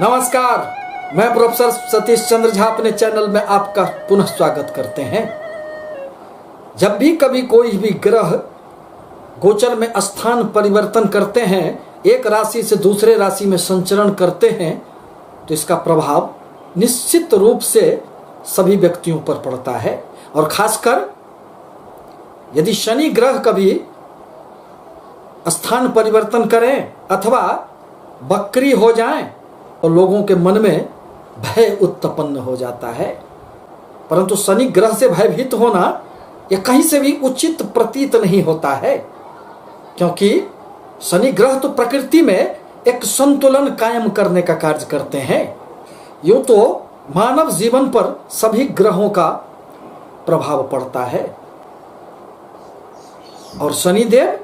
नमस्कार, मैं प्रोफेसर सतीश चंद्र झा अपने चैनल में आपका पुनः स्वागत करते हैं। जब भी कभी कोई भी ग्रह गोचर में स्थान परिवर्तन करते हैं, एक राशि से दूसरे राशि में संचरण करते हैं, तो इसका प्रभाव निश्चित रूप से सभी व्यक्तियों पर पड़ता है। और खासकर यदि शनि ग्रह कभी स्थान परिवर्तन करें अथवा वक्री हो जाएं, और लोगों के मन में भय उत्पन्न हो जाता है। परंतु शनि ग्रह से भयभीत होना यह कहीं से भी उचित प्रतीत नहीं होता है, क्योंकि शनि ग्रह तो प्रकृति में एक संतुलन कायम करने का कार्य करते हैं। यूं तो मानव जीवन पर सभी ग्रहों का प्रभाव पड़ता है, और शनिदेव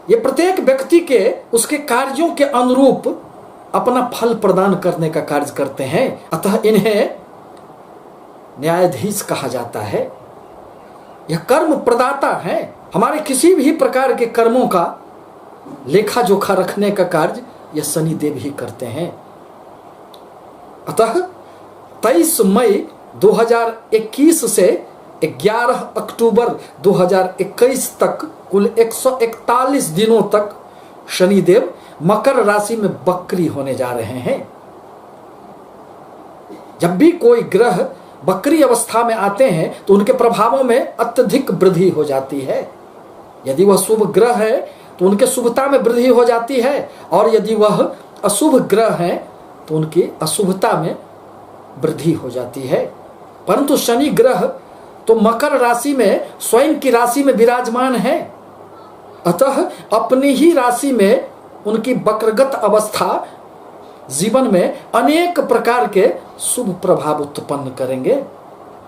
ये प्रत्येक व्यक्ति के उसके कार्यों के अनुरूप अपना फल प्रदान करने का कार्य करते हैं। अतः इन्हें न्यायाधीश कहा जाता है। यह कर्म प्रदाता है। हमारे किसी भी प्रकार के कर्मों का लेखा जोखा रखने का कार्य यह शनिदेव ही करते हैं। अतः 23 मई 2021 से 11 अक्टूबर 2021 तक कुल 141 दिनों तक शनिदेव मकर राशि में वक्री होने जा रहे हैं। जब भी कोई ग्रह वक्री अवस्था में आते हैं तो उनके प्रभावों में अत्यधिक वृद्धि हो जाती है। यदि वह शुभ ग्रह है तो उनके शुभता में वृद्धि हो जाती है, और यदि वह अशुभ ग्रह है तो उनकी अशुभता में वृद्धि हो जाती है। परंतु शनि ग्रह तो मकर राशि में स्वयं की राशि में विराजमान है। अतः अपनी ही राशि में उनकी वक्रगत अवस्था जीवन में अनेक प्रकार के शुभ प्रभाव उत्पन्न करेंगे।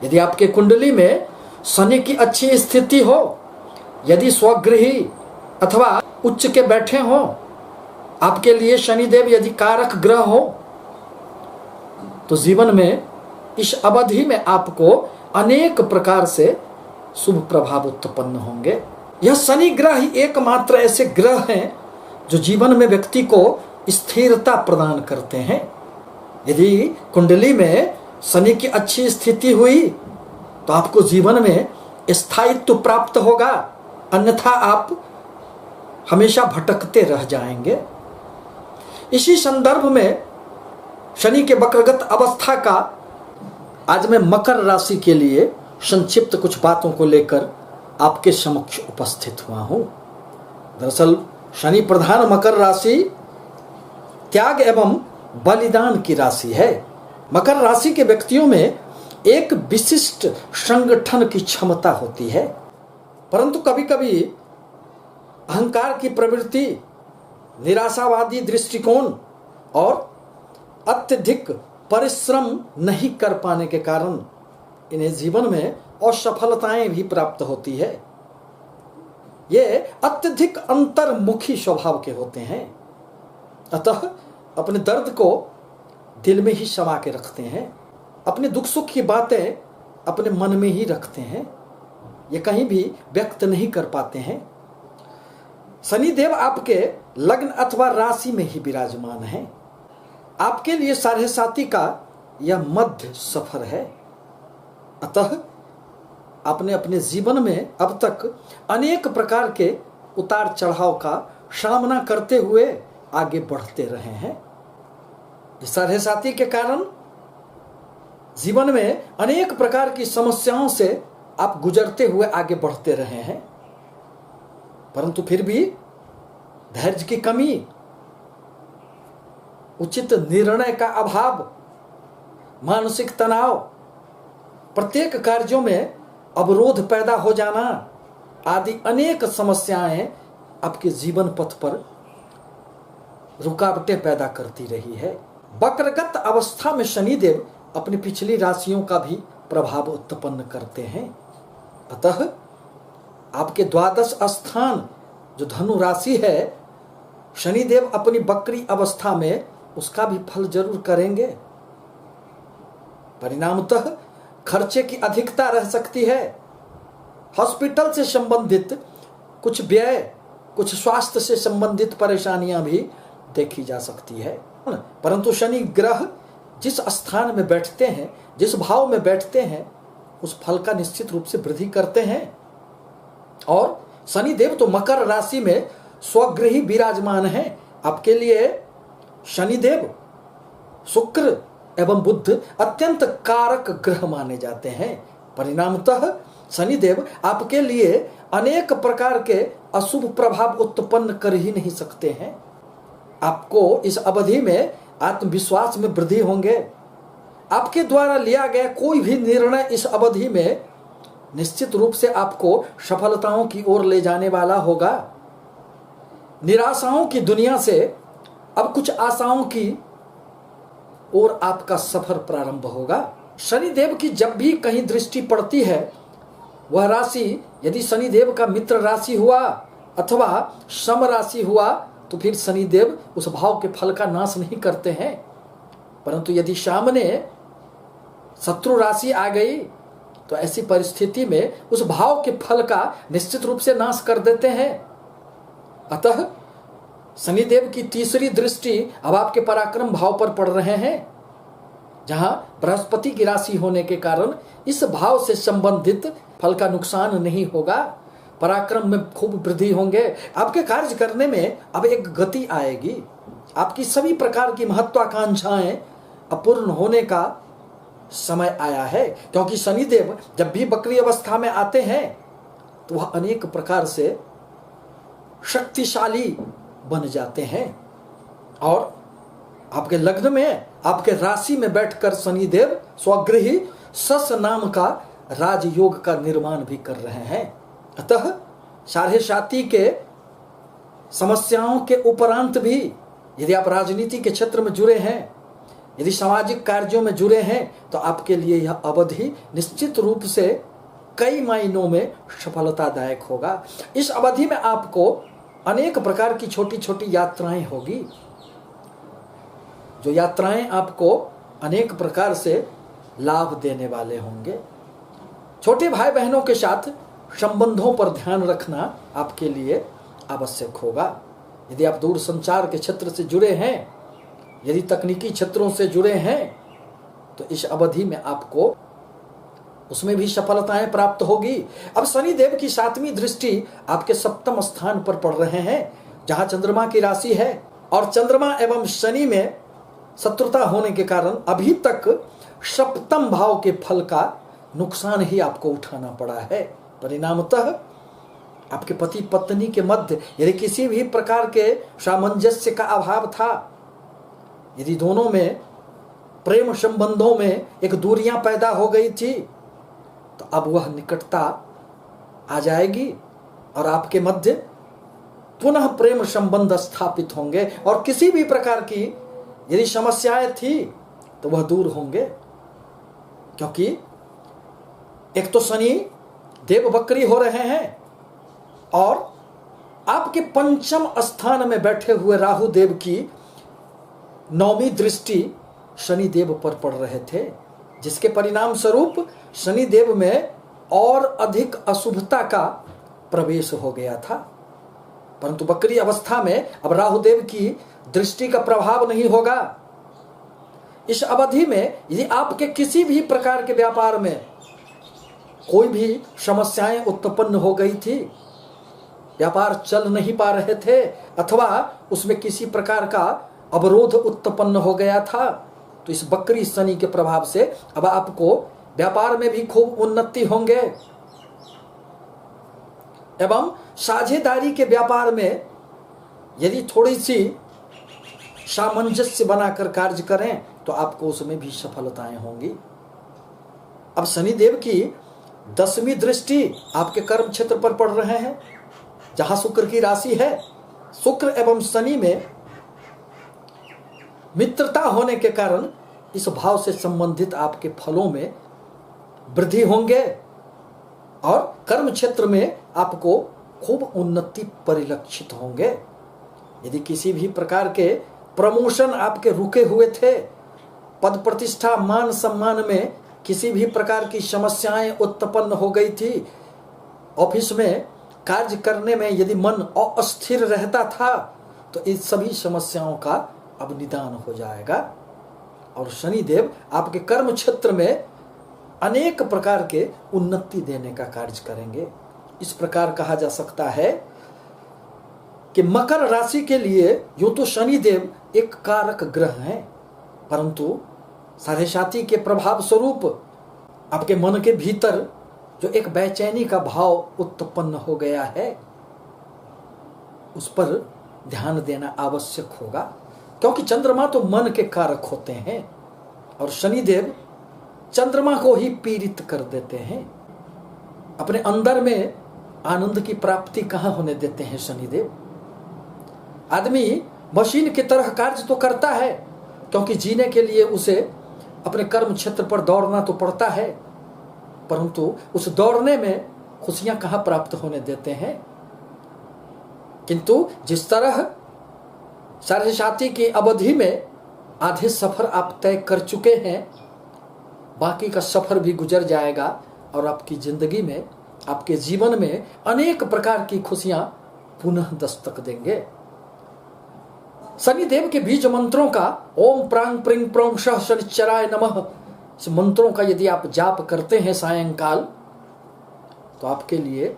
यदि आपके कुंडली में शनि की अच्छी स्थिति हो, यदि स्वगृही अथवा उच्च के बैठे हो, आपके लिए शनिदेव यदि कारक ग्रह हो, तो जीवन में इस अवधि में आपको अनेक प्रकार से शुभ प्रभाव उत्पन्न होंगे। यह शनि ग्रह ही एकमात्र ऐसे ग्रह हैं जो जीवन में व्यक्ति को स्थिरता प्रदान करते हैं। यदि कुंडली में शनि की अच्छी स्थिति हुई तो आपको जीवन में स्थायित्व प्राप्त होगा, अन्यथा आप हमेशा भटकते रह जाएंगे। इसी संदर्भ में शनि के वक्रगत अवस्था का आज मैं मकर राशि के लिए संक्षिप्त कुछ बातों को लेकर आपके समक्ष उपस्थित हुआ हूं। दरअसल शनि प्रधान मकर राशि त्याग एवं बलिदान की राशि है। मकर राशि के व्यक्तियों में एक विशिष्ट संगठन की क्षमता होती है, परंतु कभी कभी अहंकार की प्रवृत्ति, निराशावादी दृष्टिकोण और अत्यधिक परिश्रम नहीं कर पाने के कारण इन्हें जीवन में असफलताएं भी प्राप्त होती है। ये अत्यधिक अंतर्मुखी स्वभाव के होते हैं, अतः अपने दर्द को दिल में ही समा के रखते हैं। अपने दुख सुख की बातें अपने मन में ही रखते हैं, ये कहीं भी व्यक्त नहीं कर पाते हैं। शनिदेव आपके लग्न अथवा राशि में ही विराजमान है। आपके लिए 7.5 का यह मध्य सफर है। अतः आपने अपने जीवन में अब तक अनेक प्रकार के उतार चढ़ाव का सामना करते हुए आगे बढ़ते रहे हैं। इस 7.5 के कारण जीवन में अनेक प्रकार की समस्याओं से आप गुजरते हुए आगे बढ़ते रहे हैं, परंतु फिर भी धैर्य की कमी, उचित निर्णय का अभाव, मानसिक तनाव, प्रत्येक कार्यों में अवरोध पैदा हो जाना आदि अनेक समस्याएं आपके जीवन पथ पर रुकावटें पैदा करती रही है। वक्रगत अवस्था में शनिदेव अपनी पिछली राशियों का भी प्रभाव उत्पन्न करते हैं। अतः आपके द्वादश स्थान जो धनु राशि है, शनिदेव अपनी वक्री अवस्था में उसका भी फल जरूर करेंगे। परिणामतः खर्चे की अधिकता रह सकती है। हॉस्पिटल से संबंधित कुछ व्यय, कुछ स्वास्थ्य से संबंधित परेशानियां भी देखी जा सकती है। परंतु शनि ग्रह जिस स्थान में बैठते हैं, जिस भाव में बैठते हैं, उस फल का निश्चित रूप से वृद्धि करते हैं। और शनि देव तो मकर राशि में स्वगृही विराजमान हैं। आपके लिए शनिदेव, शुक्र एवं बुध अत्यंत कारक ग्रह माने जाते हैं। परिणामतः शनिदेव आपके लिए अनेक प्रकार के अशुभ प्रभाव उत्पन्न कर ही नहीं सकते हैं। आपको इस अवधि में आत्मविश्वास में वृद्धि होंगे। आपके द्वारा लिया गया कोई भी निर्णय इस अवधि में निश्चित रूप से आपको सफलताओं की ओर ले जाने वाला होगा। निराशाओं की दुनिया से अब कुछ आशाओं की ओर आपका सफर प्रारंभ होगा। शनिदेव की जब भी कहीं दृष्टि पड़ती है, वह राशि यदि शनिदेव का मित्र राशि हुआ अथवा सम राशि हुआ, तो फिर शनिदेव उस भाव के फल का नाश नहीं करते हैं। परंतु यदि सामने शत्रु राशि आ गई, तो ऐसी परिस्थिति में उस भाव के फल का निश्चित रूप से नाश कर देते हैं। अतः शनिदेव की तीसरी दृष्टि अब आपके पराक्रम भाव पर पड़ रहे हैं, जहां बृहस्पति की राशि होने के कारण इस भाव से संबंधित फल का नुकसान नहीं होगा। पराक्रम में खूब वृद्धि होंगे। आपके कार्य करने में अब एक गति आएगी। आपकी सभी प्रकार की महत्वाकांक्षाएं अपूर्ण होने का समय आया है, क्योंकि शनिदेव जब भी वक्री अवस्था में आते हैं तो वह अनेक प्रकार से शक्तिशाली बन जाते हैं। और आपके लग्न में, आपके राशि में बैठकर शनिदेव स्वगृही सस नाम का राजयोग का निर्माण भी कर रहे हैं। अतः साढ़े साती के समस्याओं के उपरांत भी यदि आप राजनीति के क्षेत्र में जुड़े हैं, यदि सामाजिक कार्यों में जुड़े हैं, तो आपके लिए यह अवधि निश्चित रूप से कई मायनों में सफलतादायक होगा। इस अवधि में आपको अनेक प्रकार की छोटी छोटी यात्राएं होगी, जो यात्राएं आपको अनेक प्रकार से लाभ देने वाले होंगे। छोटे भाई बहनों के साथ संबंधों पर ध्यान रखना आपके लिए आवश्यक होगा। यदि आप दूर संचार के क्षेत्र से जुड़े हैं, यदि तकनीकी क्षेत्रों से जुड़े हैं, तो इस अवधि में आपको उसमें भी सफलताएं प्राप्त होगी। अब शनिदेव की 7वीं दृष्टि आपके 7वें स्थान पर पड़ रहे हैं, जहां चंद्रमा की राशि है। और चंद्रमा एवं शनि में शत्रुता होने के कारण अभी तक 7वें भाव के फल का नुकसान ही आपको उठाना पड़ा है। परिणामतः आपके पति पत्नी के मध्य यदि किसी भी प्रकार के सामंजस्य का अभाव था, यदि दोनों में प्रेम संबंधों में एक दूरियां पैदा हो गई थी, तो अब वह निकटता आ जाएगी और आपके मध्य पुनः प्रेम संबंध स्थापित होंगे। और किसी भी प्रकार की यदि समस्याएं थी तो वह दूर होंगे, क्योंकि एक तो शनि देव वक्री हो रहे हैं और आपके 5वें स्थान में बैठे हुए राहु देव की 9वीं दृष्टि शनि देव पर पड़ रहे थे, जिसके परिणाम स्वरूप शनि देव में और अधिक अशुभता का प्रवेश हो गया था। परंतु वक्री अवस्था में अब राहु देव की दृष्टि का प्रभाव नहीं होगा। इस अवधि में यदि आपके किसी भी प्रकार के व्यापार में कोई भी समस्याएं उत्पन्न हो गई थी, व्यापार चल नहीं पा रहे थे, अथवा उसमें किसी प्रकार का अवरोध उत्पन्न हो गया था, तो इस वक्री शनि के प्रभाव से अब आपको व्यापार में भी खूब उन्नति होंगे। एवं साझेदारी के व्यापार में यदि थोड़ी सी सामंजस्य बनाकर कार्य करें तो आपको उसमें भी सफलताएं होंगी। अब शनिदेव की 10वीं दृष्टि आपके कर्म क्षेत्र पर पड़ रहे हैं, जहां शुक्र की राशि है। शुक्र एवं शनि में मित्रता होने के कारण इस भाव से संबंधित आपके फलों में वृद्धि होंगे और कर्म क्षेत्र में आपको खूब उन्नति परिलक्षित होंगे। यदि किसी भी प्रकार के प्रमोशन आपके रुके हुए थे, पद प्रतिष्ठा मान सम्मान में किसी भी प्रकार की समस्याएं उत्पन्न हो गई थी, ऑफिस में कार्य करने में यदि मन अस्थिर रहता था, तो इन सभी समस्याओं का अब निदान हो जाएगा और शनिदेव आपके कर्म क्षेत्र में अनेक प्रकार के उन्नति देने का कार्य करेंगे। इस प्रकार कहा जा सकता है कि मकर राशि के लिए यूं तो शनिदेव एक कारक ग्रह हैं, परंतु साढ़े के प्रभाव स्वरूप आपके मन के भीतर जो एक बेचैनी का भाव उत्पन्न हो गया है, उस पर ध्यान देना आवश्यक होगा, क्योंकि चंद्रमा तो मन के कारक होते हैं और शनिदेव चंद्रमा को ही पीड़ित कर देते हैं। अपने अंदर में आनंद की प्राप्ति कहाँ होने देते हैं शनिदेव। आदमी मशीन की तरह कार्य तो करता है, क्योंकि जीने के लिए उसे अपने कर्म क्षेत्र पर दौड़ना तो पड़ता है, परंतु उस दौड़ने में खुशियां कहाँ प्राप्त होने देते हैं। किंतु जिस तरह साढ़े की अवधि में आधे सफर आप तय कर चुके हैं, बाकी का सफर भी गुजर जाएगा और आपकी जिंदगी में, आपके जीवन में अनेक प्रकार की खुशियां पुनः दस्तक देंगे। शनिदेव के बीज मंत्रों का ओम प्रांग प्रिंग प्रोम शः शनिश्चराय नमः, इस मंत्रों का यदि आप जाप करते हैं सायंकाल, तो आपके लिए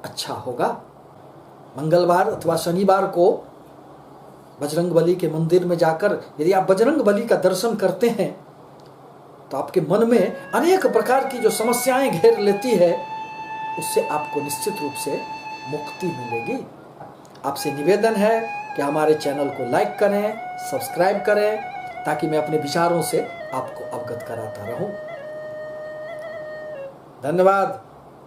अच्छा होगा। मंगलवार अथवा शनिवार को बजरंगबली के मंदिर में जाकर यदि आप बजरंगबली का दर्शन करते हैं, तो आपके मन में अनेक प्रकार की जो समस्याएं घेर लेती है, उससे आपको निश्चित रूप से मुक्ति मिलेगी। आपसे निवेदन है कि हमारे चैनल को लाइक करें, सब्सक्राइब करें, ताकि मैं अपने विचारों से आपको अवगत कराता रहूं। धन्यवाद।